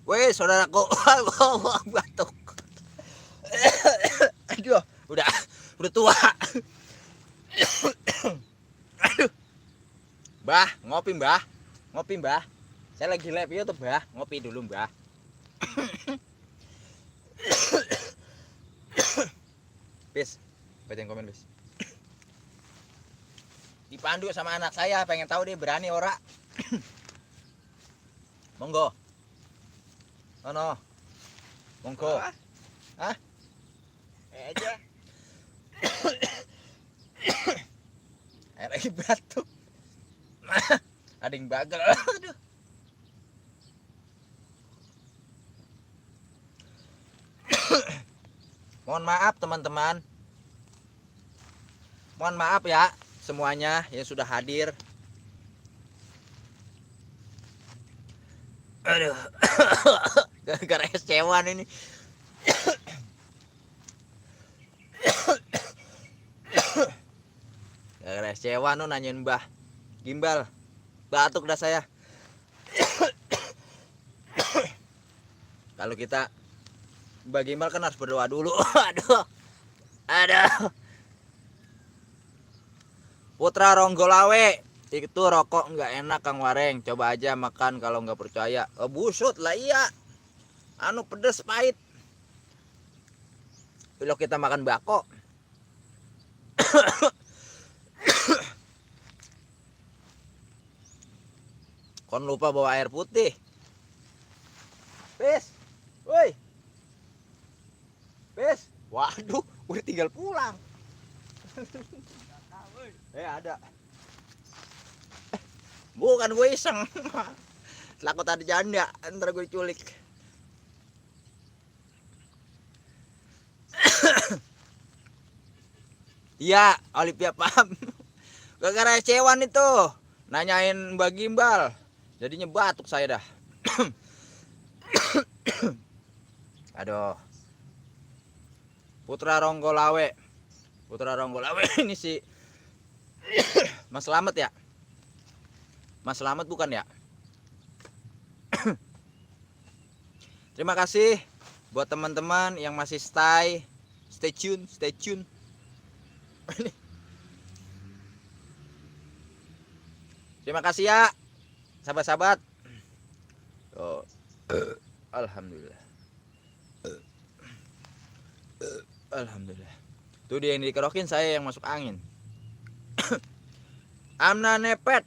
[SPEAKER 1] Weh, saudaraku, batuk. Aduh, udah tua. Aduh. Mbah, ngopi Mbah. Saya lagi live YouTube, Mbah. Ngopi dulu, Mbah. Bis, bacain komen, bis. Dipandu sama anak saya, pengen tahu dia berani ora. Monggo. Ono. Monggo. Hah?
[SPEAKER 2] Aja.
[SPEAKER 1] Lagi batuk. Ada yang bagel. Aduh. Mohon maaf teman-teman. Mohon maaf ya semuanya yang sudah hadir. Aduh. Gara-gara es cewan ini. Gara-gara sewa no nanyain Mbah Gimbal. Batuk dah saya. Kalau kita Mbah Gimbal kan harus berdoa dulu. Aduh. Putra Ronggolawe, itu rokok nggak enak Kang Wareng. Coba aja makan kalau nggak percaya. Busut lah iya. Anu pedes pahit. Kalau kita makan bako. Kon lupa bawa air putih. Pes. Woi. Pes. Waduh, udah tinggal pulang. Ada. Bukan gue iseng. Takut ada janda, ntar gue culik. Iya, Olivia paham. Gara-gara cewan itu nanyain Mbak Gimbal. Jadinya batuk saya dah. Aduh. Putra Ronggolawe ini si Mas Slamet ya? Mas Slamet bukan ya? Terima kasih buat teman-teman yang masih stay tune. Terima kasih ya, sahabat-sahabat. Oh, alhamdulillah. Alhamdulillah. Tuh dia yang dikerokin, saya yang masuk angin. Amna nepet.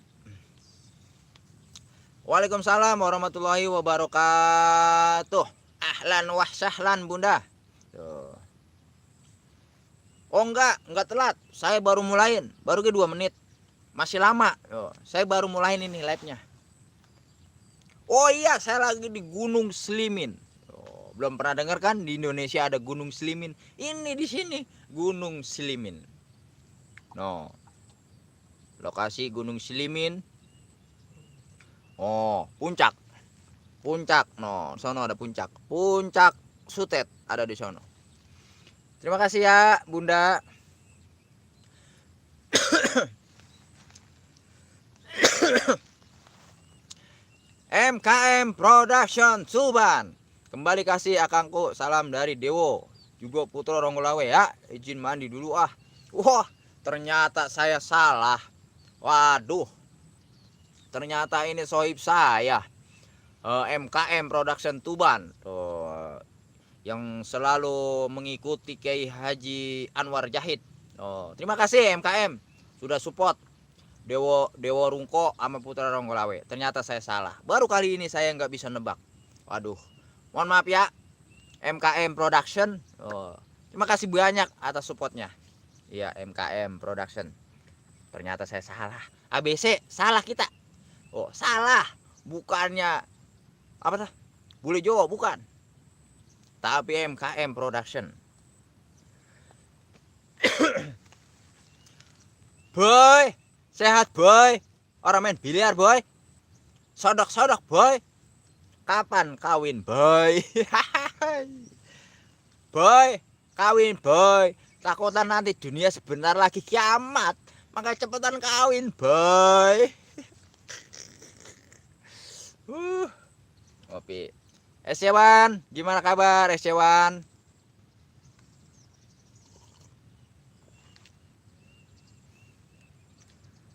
[SPEAKER 1] Waalaikumsalam warahmatullahi wabarakatuh. Ahlan wa sahlan Bunda. Tuh. Oh enggak telat. Saya baru mulain, baru ke 2 menit. Masih lama. Tuh, saya baru mulain ini live-nya. Oh iya, saya lagi di Gunung Slimin. Tuh, belum pernah dengar kan di Indonesia ada Gunung Slimin? Ini di sini Gunung Slimin. No. Lokasi Gunung Slimin. Oh, puncak. No, sono ada puncak. Puncak Sutet ada di sono. Terima kasih ya, Bunda. MKM Production Suban. Kembali kasih akangku salam dari Dewo. Juga Putra Ronggolawe ya. Izin mandi dulu ah. Wah, ternyata saya salah. Waduh. Ternyata ini sohib saya. MKM Production Tuban. Tuh, yang selalu mengikuti Kiai Haji Anwar Jahid. Terima kasih MKM sudah support Dewo Rungko sama Putra Ronggolawe. Ternyata saya salah. Baru kali ini saya nggak bisa nebak. Waduh. Mohon maaf ya MKM Production. Terima kasih banyak atas supportnya. Iya, MKM Production. Ternyata saya salah. ABC salah kita. Oh, salah. Bukannya apa tuh? Bule Jawa bukan. Tapi MKM Production. Boy, sehat boy. Orang main biliar boy. Sodok boy. Kapan kawin boy? Boy, kawin boy. Takutan nanti dunia sebentar lagi kiamat. Maka cepetan kawin boy. Kopi. Esyawan, gimana kabar Esyawan?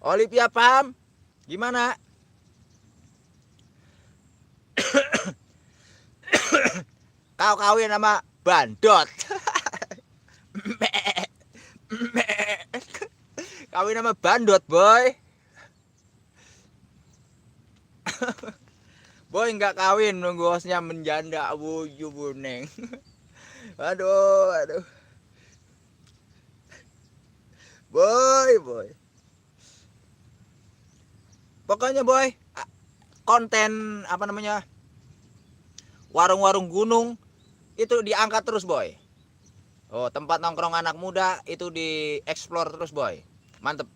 [SPEAKER 1] Olivia paham? Gimana? Kau kawin sama bandot. Kawin sama bandot, boy. Boy nggak kawin, nunggu hostnya menjanda buju buneng. Aduh. Boy. Pokoknya boy, konten apa namanya? Warung-warung gunung itu diangkat terus, boy. Oh, tempat nongkrong anak muda itu dieksplor terus, boy. Mantep.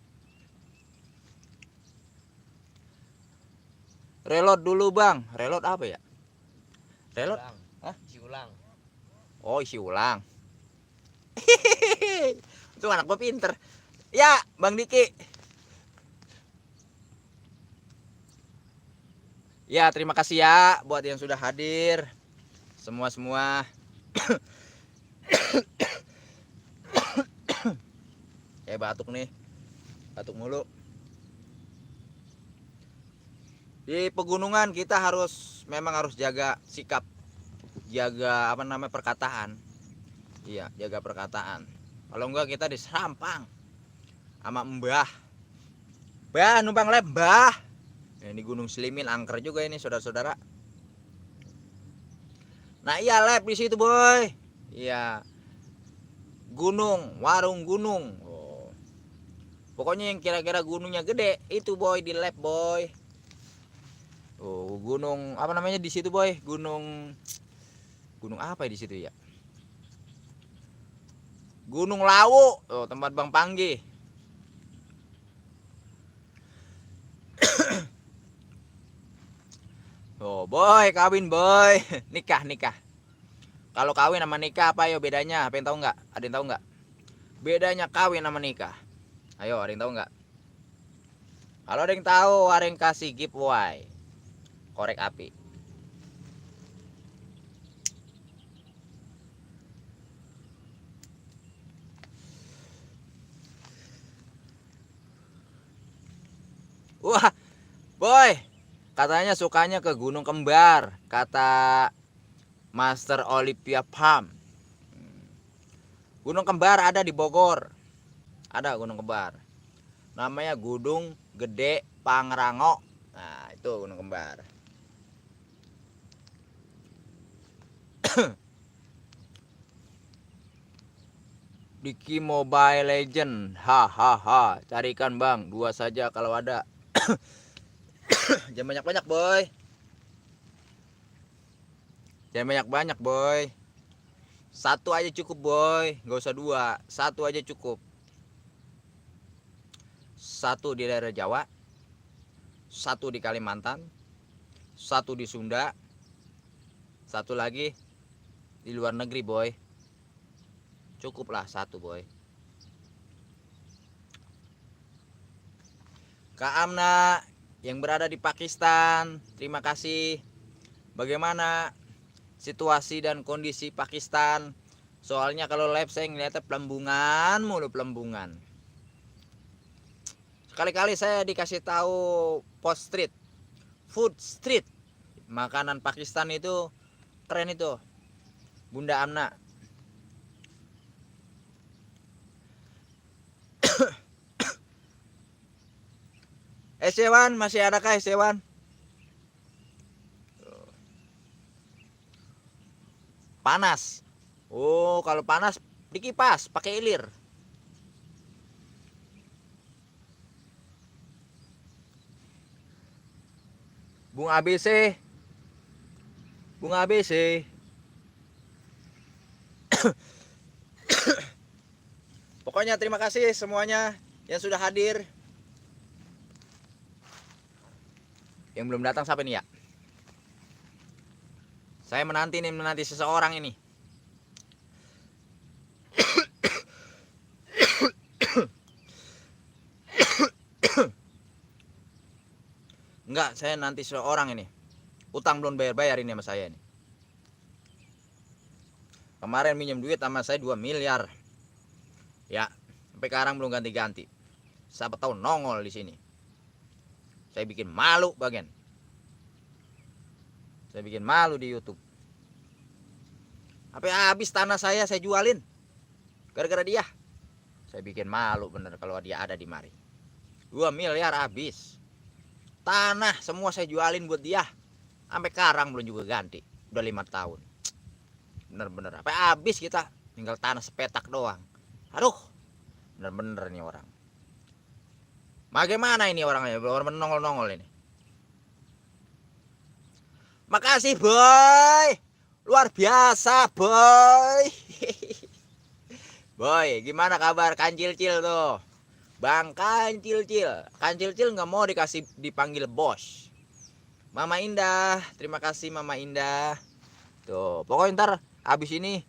[SPEAKER 1] Reload dulu bang. Reload apa ya? Reload? Hah?
[SPEAKER 2] Isi ulang.
[SPEAKER 1] Oh, isi ulang. Itu anak gue pinter. Ya, Bang Diki. Ya, terima kasih ya buat yang sudah hadir. Semua. Kayak batuk nih. Batuk mulu. Di pegunungan kita memang harus jaga sikap, jaga perkataan. Iya, jaga perkataan. Kalau enggak kita diserampang sama mbah. Mbah, numpang leb, mbah. Ini Gunung Selimin angker juga ini, saudara-saudara. Nah, iya leb di situ, boy. Iya. Warung gunung. Oh. Pokoknya yang kira-kira gunungnya gede, itu boy di lab, boy. Oh, gunung apa namanya di situ, boy? Gunung apa ya di situ ya? Gunung Lawu, oh, tempat Bang Panggi. Oh, boy, kawin, boy. Nikah. Kalau kawin sama nikah apa yo bedanya? Apa yang tahu nggak? Ada yang tahu nggak? Bedanya kawin sama nikah. Ayo, ada yang tahu nggak? Kalau ada yang tahu, ada yang kasih giveaway. Korek api. Wah, boy, katanya sukanya ke Gunung Kembar, kata Master Olivia Palm. Gunung Kembar ada di Bogor. Ada Gunung Kembar. Namanya Gunung Gede Pangrango. Nah, itu Gunung Kembar. Diki Mobile Legend. Hahaha. Carikan, Bang. 2 saja kalau ada. Jangan banyak-banyak, boy. Jangan banyak-banyak, boy. 1 aja cukup, boy. Gak usah 2. 1 aja cukup. 1 di daerah Jawa. 1 di Kalimantan. 1 di Sunda. 1 lagi di luar negeri, boy. Cukuplah 1, boy. Kak Amna yang berada di Pakistan, terima kasih. Bagaimana situasi dan kondisi Pakistan? Soalnya kalau live saya ngeliatnya pelembungan mulu, pelembungan. Sekali-kali saya dikasih tahu post street, food street, makanan Pakistan itu keren itu, Bunda Amna. Sewan, masih adakah Sewan? Panas. Oh, kalau panas dikipas pakai ilir. Bung ABC. Bung ABC. Pokoknya terima kasih semuanya yang sudah hadir. Yang belum datang siapa nih ya? Saya menanti seseorang ini. Enggak, saya nanti seseorang ini. Utang belum bayar-bayar ini sama saya ini. Kemarin minjem duit sama saya 2 miliar. Ya, sampai sekarang belum ganti-ganti. Siapa tahu nongol di sini. Saya bikin malu bagian. Saya bikin malu di YouTube. Sampai habis tanah saya jualin. Gara-gara dia. Saya bikin malu bener kalau dia ada di mari. 2 miliar habis. Tanah semua saya jualin buat dia. Sampai sekarang belum juga ganti. Udah 5 tahun. Bener-bener. Sampai habis kita. Tinggal tanah sepetak doang. Aduh. Bener-bener nih orang. Bagaimana ini orangnya? Orang menongol-nongol ini. Makasih, boy. Luar biasa, boy. Boy, gimana kabar Kancil-cil tuh? Bang Kancil-cil. Kancil-cil nggak mau dipanggil bos. Mama Indah, terima kasih Mama Indah. Tuh, pokoknya ntar abis ini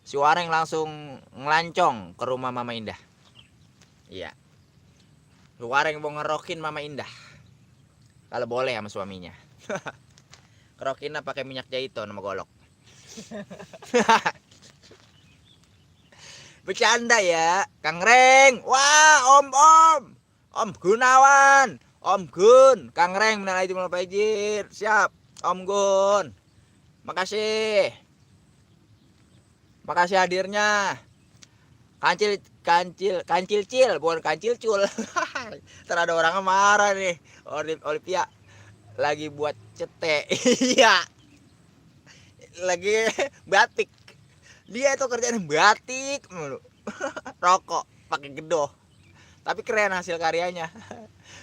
[SPEAKER 1] si Wareng langsung ngelancong ke rumah Mama Indah. Iya. Suwareng mau ngerokin Mama Indah. Kalau boleh sama suaminya. Kerokinnya pakai minyak jahiton sama golok. Bercanda ya, Kang Reng. Wah, Om Gunawan, Om Gun, Kang Reng minal aidin wal faizin. Siap, Om Gun. Makasih. Makasih hadirnya. Kancil cil, bukan kancil cul. Ntar ada orang marah nih. Olivia lagi buat cetek. Iya. Lagi batik. Dia itu kerjaan batik mulu. Rokok pakai gedoh. Tapi keren hasil karyanya.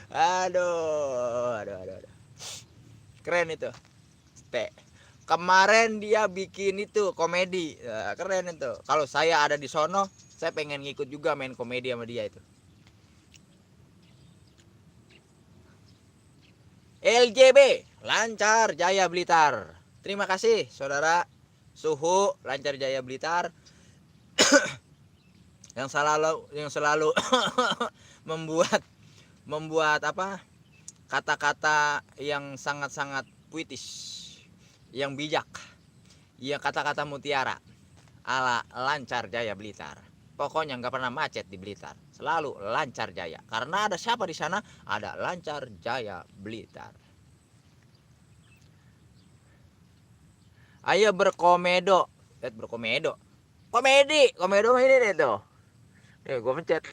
[SPEAKER 1] Aduh. Keren itu. Kemarin dia bikin itu komedi. Nah, keren itu. Kalau saya ada di sono, saya pengen ngikut juga main komedi sama dia itu. LJB, Lancar Jaya Blitar. Terima kasih saudara Suhu Lancar Jaya Blitar yang selalu membuat apa? Kata-kata yang sangat-sangat puitis, yang bijak, yang kata-kata mutiara ala Lancar Jaya Blitar. Pokoknya nggak pernah macet di Blitar, selalu lancar jaya. Karena ada siapa di sana? Ada Lancar Jaya Blitar. Ayo berkomedo, komedi ini deh tuh. Gue pencet.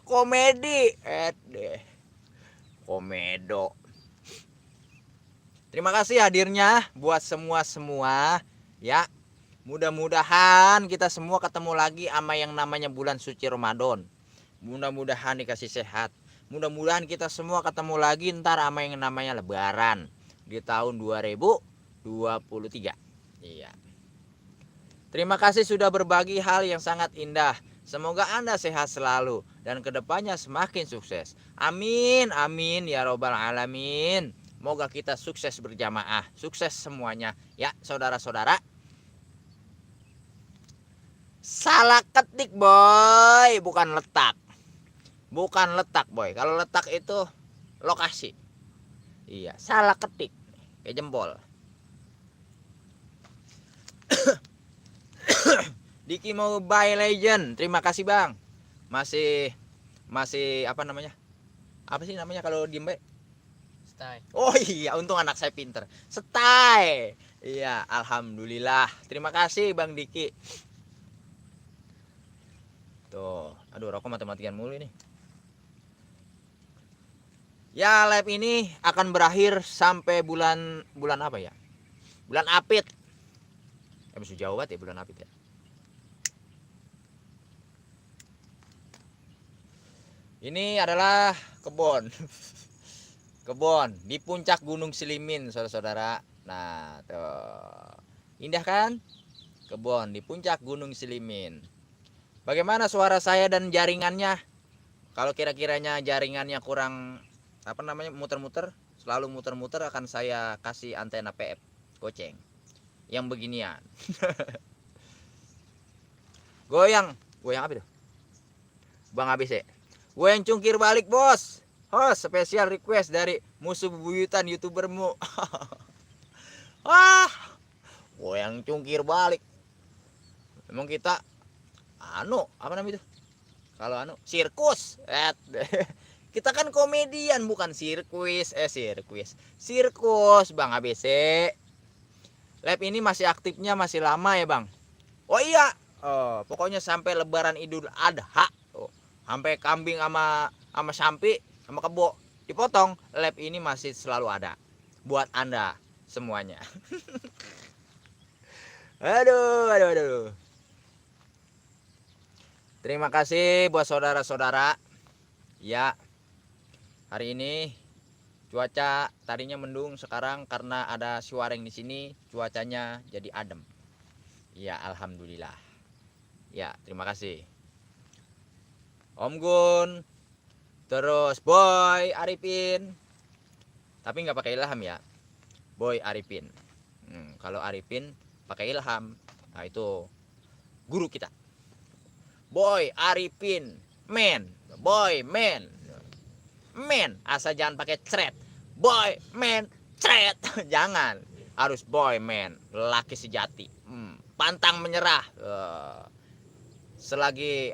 [SPEAKER 1] komedi, deh. Komedo. Terima kasih hadirnya buat semua ya. Mudah-mudahan kita semua ketemu lagi sama yang namanya bulan suci Ramadan. Mudah-mudahan dikasih sehat. Mudah-mudahan kita semua ketemu lagi ntar sama yang namanya Lebaran di tahun 2023. Iya. Terima kasih sudah berbagi hal yang sangat indah. Semoga Anda sehat selalu dan kedepannya semakin sukses. Amin, amin ya robbal alamin. Moga kita sukses berjamaah, sukses semuanya ya saudara-saudara. Salah ketik boy, bukan letak. Bukan letak boy. Kalau letak itu lokasi. Iya, salah ketik. Kayak jempol. Diki Mobile Legend, terima kasih bang. Masih apa namanya? Apa sih namanya kalau diem baik?
[SPEAKER 2] Stay.
[SPEAKER 1] Oh iya, untung anak saya pinter. Stay. Iya, alhamdulillah. Terima kasih bang Diki. Tuh, aduh rokok mati-matian mulu ini. Ya, live ini akan berakhir sampai bulan apa ya? Bulan Apit. Masih jauh banget ya bulan Apit ya. Ini adalah kebun. Kebun di puncak Gunung Silimin, saudara-saudara. Nah, tuh. Indah kan? Kebun di puncak Gunung Silimin. Bagaimana suara saya dan jaringannya? Kalau kira-kiranya jaringannya kurang apa namanya muter-muter, selalu muter-muter, akan saya kasih antena PF goceng yang beginian. goyang apa itu Bang ABC, goyang cungkir balik bos. Host spesial request dari musuh bebuyutan youtubermu. Goyang cungkir balik. Memang kita apa namanya itu kalau sirkus. Kita kan komedian bukan sirkus. Sirkus Bang ABC. Live ini masih aktifnya masih lama ya Bang. Oh iya. Pokoknya sampai Lebaran Idul Adha. Sampai kambing sama sapi sama kebo dipotong, live ini masih selalu ada buat Anda semuanya. Aduh. Terima kasih buat saudara-saudara. Ya. Hari ini cuaca tadinya mendung, sekarang karena ada Suwareng di sini cuacanya jadi adem. Ya, alhamdulillah. Ya, terima kasih. Om Gun, terus Boy Arifin. Tapi nggak pakai Ilham ya. Boy Arifin. Kalau Arifin pakai Ilham. Nah, itu guru kita. Boy Arifin, men, boy, men, asal jangan pakai cret, boy, men, cret, jangan, harus boy, men, laki sejati, pantang menyerah. Selagi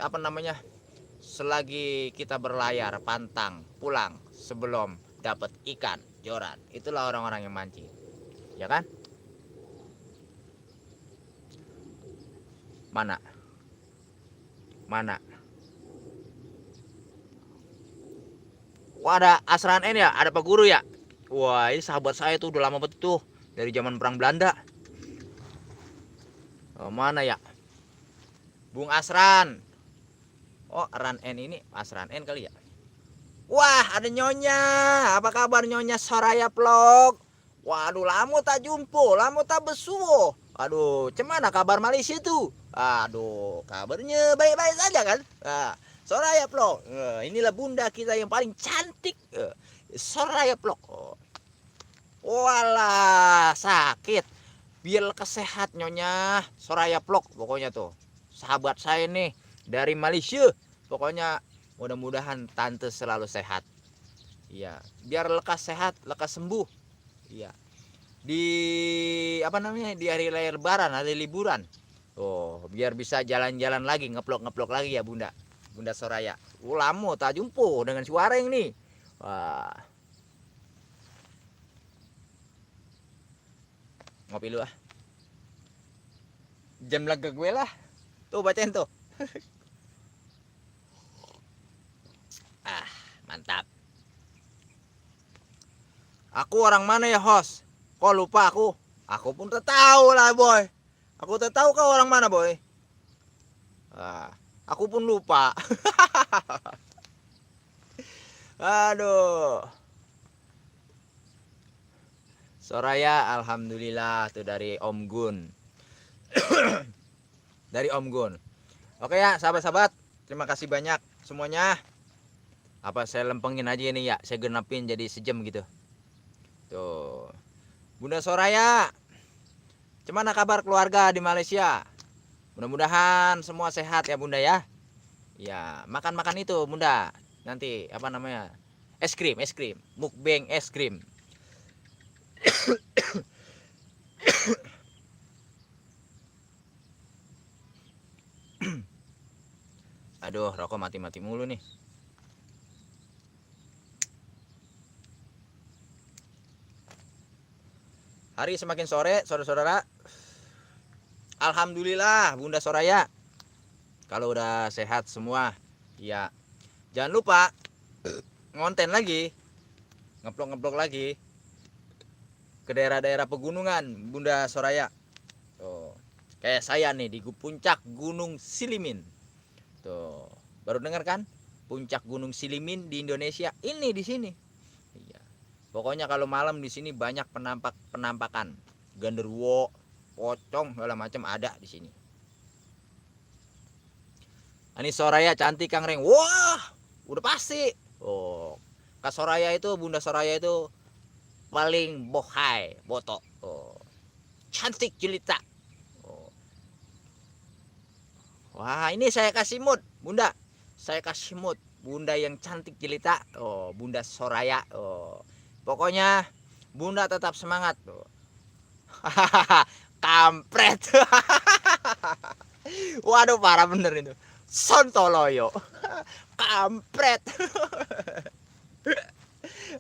[SPEAKER 1] selagi kita berlayar pantang pulang sebelum dapat ikan joran. Itulah orang-orang yang mancing, ya kan? Mana? Wah, ada Asran N ya, ada Pak Guru ya. Wah, ini sahabat saya tuh udah lama banget tuh, dari zaman perang Belanda. Oh, mana ya? Bung Asran. Oh, Ran N ini Asran N kali ya. Wah, ada Nyonya. Apa kabar Nyonya Soraya Vlog? Waduh, lama tak jumpa, lama tak besuo. Aduh, cemana kabar Malaysia tuh? Aduh, kabarnya baik-baik saja kan? Soraya Vlog. Inilah bunda kita yang paling cantik. Soraya Vlog. Walah, sakit. Biar kesehat Nyonya Soraya Vlog pokoknya tuh. Sahabat saya nih dari Malaysia. Pokoknya mudah-mudahan tante selalu sehat. Iya, biar lekas sehat, lekas sembuh. Iya. Di di hari lebaran, hari liburan. Oh, biar bisa jalan-jalan lagi, ngeplok-ngeplok lagi ya Bunda. Bunda Soraya. Lama tak jumpa dengan suara yang nih. Wah. Ngopi lu ah. Jam laga gue lah. Tuh bacain tuh. Mantap. Aku orang mana ya host? Kok lupa aku? Aku pun tak tahu lah boy. Aku tak tahu kau orang mana boy. Aku pun lupa. Aduh. Soraya alhamdulillah tuh dari Om Gun. Dari Om Gun. Oke ya sahabat-sahabat, terima kasih banyak semuanya. Apa saya lempengin aja ini ya, saya genapin jadi sejam gitu. Tuh. Bunda Soraya, gimana kabar keluarga di Malaysia? Mudah-mudahan semua sehat ya Bunda ya. Ya, makan-makan itu Bunda. Nanti es krim, mukbang es krim. Aduh, rokok mati-mati mulu nih. Hari semakin sore, saudara-saudara. Alhamdulillah Bunda Soraya. Kalau udah sehat semua, ya jangan lupa ngonten lagi, ngeplok-ngeplok lagi ke daerah-daerah pegunungan Bunda Soraya. Tuh, kayak saya nih di puncak Gunung Silimin. Tuh, baru dengar kan? Puncak Gunung Silimin di Indonesia ini di sini. Iya. Pokoknya kalau malam di sini banyak penampakan genderuwo, pocong segala macam ada di sini. Ini Soraya cantik Kang Reng. Wah, udah pasti. Oh, Kak Soraya itu, Bunda Soraya itu paling bohai, botok. Oh, cantik jelita. Oh. Wah, ini saya kasih mood, Bunda. Saya kasih mood, Bunda yang cantik jelita. Oh, Bunda Soraya. Oh. Pokoknya Bunda tetap semangat. Oh. Kampret. Waduh, parah bener itu. Sontoloyo. Kampret.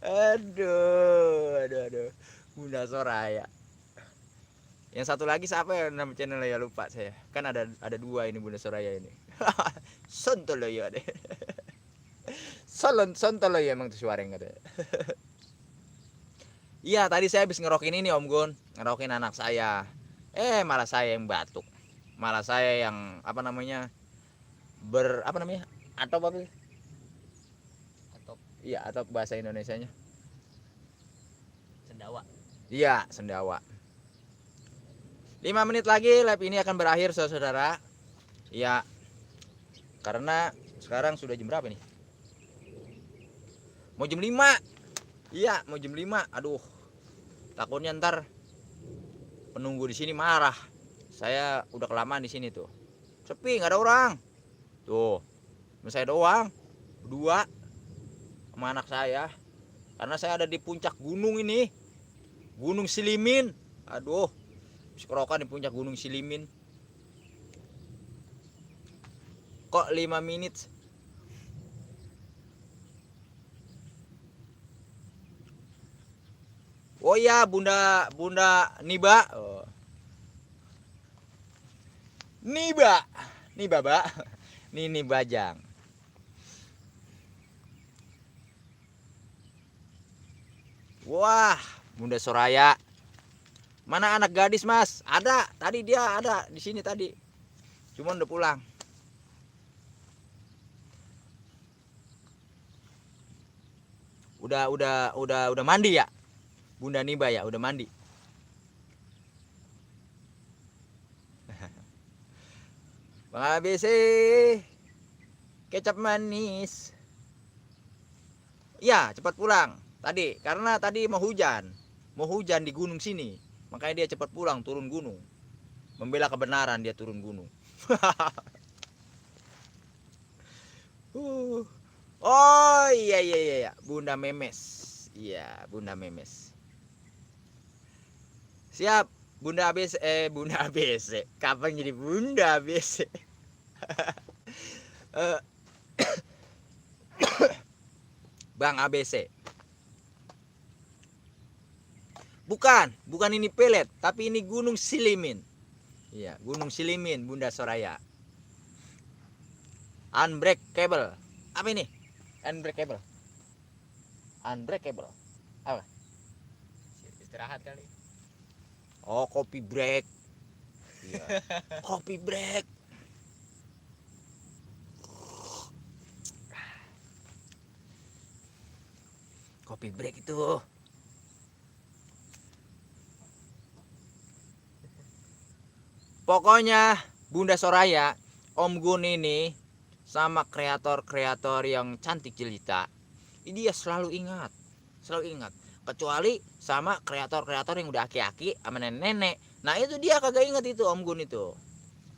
[SPEAKER 1] Aduh. Bunda Soraya. Yang satu lagi siapa ya nama channelnya ya lupa saya. Kan ada dua ini Bunda Soraya ini. Sontoloyo deh. Sontoloyo emang tuh suara yang ada. Iya, tadi saya habis ngerokin ini Om Gun, ngerokin anak saya. Malah saya yang batuk. Malah saya yang Atop apa? Atop. Iya, atop bahasa Indonesianya.
[SPEAKER 2] Sendawa.
[SPEAKER 1] Iya, sendawa. 5 menit lagi live ini akan berakhir saudara-saudara. Iya. Karena sekarang sudah jam berapa nih? Mau jam 5. Iya, mau jam 5. Aduh. Takutnya ntar penunggu di sini marah. Saya udah kelamaan di sini tuh. Sepi, nggak ada orang. Tuh, cuma saya doang. Berdua sama anak saya. Karena saya ada di puncak gunung ini. Gunung Silimin. Aduh, kerokan di puncak Gunung Silimin. Kok 5 menit? Oh ya, Bunda Niba. Oh. Niba, Mbak. Nini Bajang. Wah, Bunda Soraya. Mana anak gadis, Mas? Ada, tadi dia ada di sini tadi. Cuman udah pulang. Udah mandi ya? Bunda Niba ya, udah mandi. Bang ABC kecap manis. Ya, cepat pulang. Tadi karena tadi mau hujan di gunung sini. Makanya dia cepat pulang, turun gunung. Membela kebenaran dia turun gunung. Oh iya, Bunda Memes. Iya, Bunda Memes. Siap, Bunda ABC, Bunda ABC. Kapan jadi Bunda ABC? Bang ABC. Bukan ini pelet, tapi ini Gunung Silimin. Iya, Gunung Silimin, Bunda Soraya. Unbreakable. Apa ini? Unbreakable. Apa?
[SPEAKER 2] Istirahat kali.
[SPEAKER 1] Oh, kopi break. Iya. Kopi break. Kopi break itu. Pokoknya Bunda Soraya, Om Gun ini sama kreator-kreator yang cantik jelita, dia selalu ingat. Kecuali sama kreator-kreator yang udah aki-aki sama nenek-nenek. Nah itu dia kagak ingat itu Om Gun itu.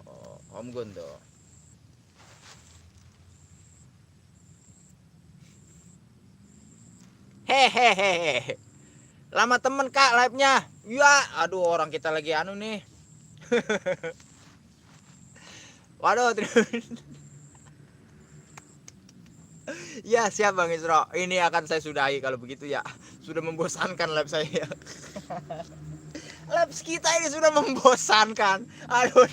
[SPEAKER 1] Oh, Om Gun tuh. Hehehe. Lama temen Kak live-nya. Ya, aduh orang kita lagi anu nih. Waduh, ya siap Bang Isro. Ini akan saya sudahi kalau begitu ya. Sudah membosankan live saya. Live kita ini sudah membosankan. Aduh.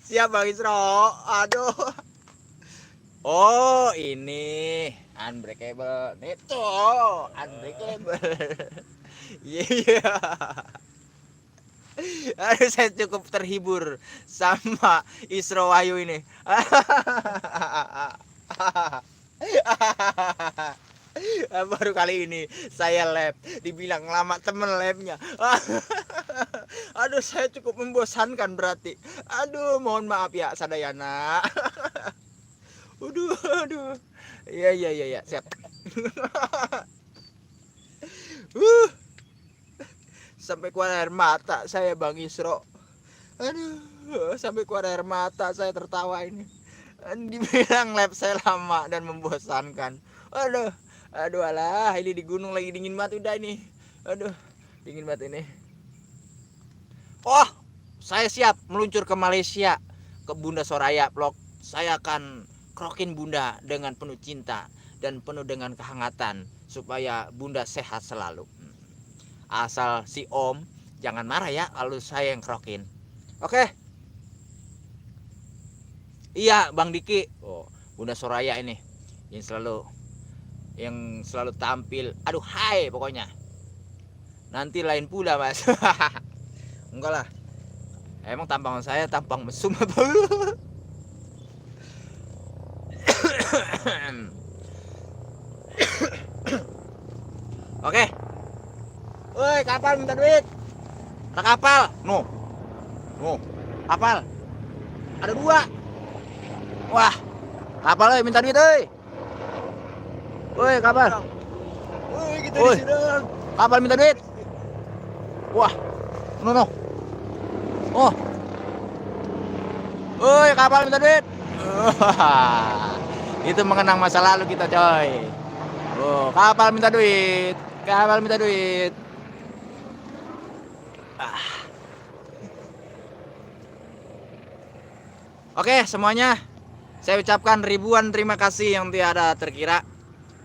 [SPEAKER 1] Siap Bang Isro. Aduh. Oh ini Unbreakable. Itu Unbreakable. Iya. Aduh saya cukup terhibur sama Isro Wahyu ini. Baru kali ini saya live dibilang lama temen live-nya. Aduh saya cukup membosankan berarti. Aduh mohon maaf ya Sadayana. Aduh. Iya siap. Sampai keluar air mata saya Bang Isro. Aduh, sampai keluar air mata saya tertawa ini. Dibilang live saya lama dan membosankan. Aduh alah, ini di gunung lagi dingin banget udah ini. Aduh, dingin banget ini. Oh, saya siap meluncur ke Malaysia, ke Bunda Soraya vlog. Saya akan krokin Bunda dengan penuh cinta dan penuh dengan kehangatan supaya Bunda sehat selalu. Asal si Om jangan marah ya kalau saya yang krokin. Oke. Iya Bang Diki. Oh, Bunda Soraya ini yang selalu tampil. Aduh, hai pokoknya. Nanti lain pula, Mas. Enggak lah. Emang tampang saya tampang mesum apa? Oke. Woi, kapal minta duit. Ada kapal. No. Kapal. Ada 2. Wah. Kapal euy minta duit euy. Woi, kapal.
[SPEAKER 2] Woi, kita
[SPEAKER 1] Woi.
[SPEAKER 2] di sini.
[SPEAKER 1] Kapal minta duit. Wah, no. Oh. Woi, kapal minta duit. Itu mengenang masa lalu kita, coy. Oh, kapal minta duit. Kapal minta duit. Oke, semuanya. Saya ucapkan ribuan terima kasih yang tiada terkira.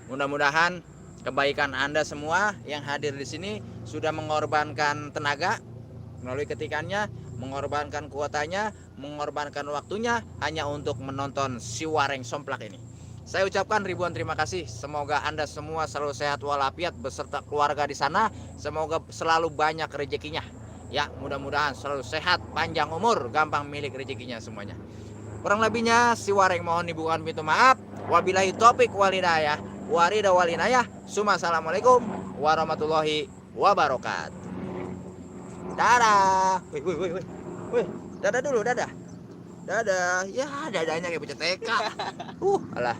[SPEAKER 1] Mudah-mudahan kebaikan Anda semua yang hadir di sini sudah mengorbankan tenaga melalui ketikannya, mengorbankan kuotanya, mengorbankan waktunya hanya untuk menonton si Wareng Somplak ini. Saya ucapkan ribuan terima kasih. Semoga Anda semua selalu sehat walafiat beserta keluarga di sana. Semoga selalu banyak rezekinya. Ya, mudah-mudahan selalu sehat, panjang umur, gampang milik rezekinya semuanya. Kurang lebihnya si Wareng mohon dibukakan pintu maaf. Wabillahi taufik walhidayah. Warida walinayah. Assalamualaikum warahmatullahi wabarakatuh. Dadah. Wih. Dadah dulu, dadah. Dadah. Ya, dadanya kayak bocah TK. Alah.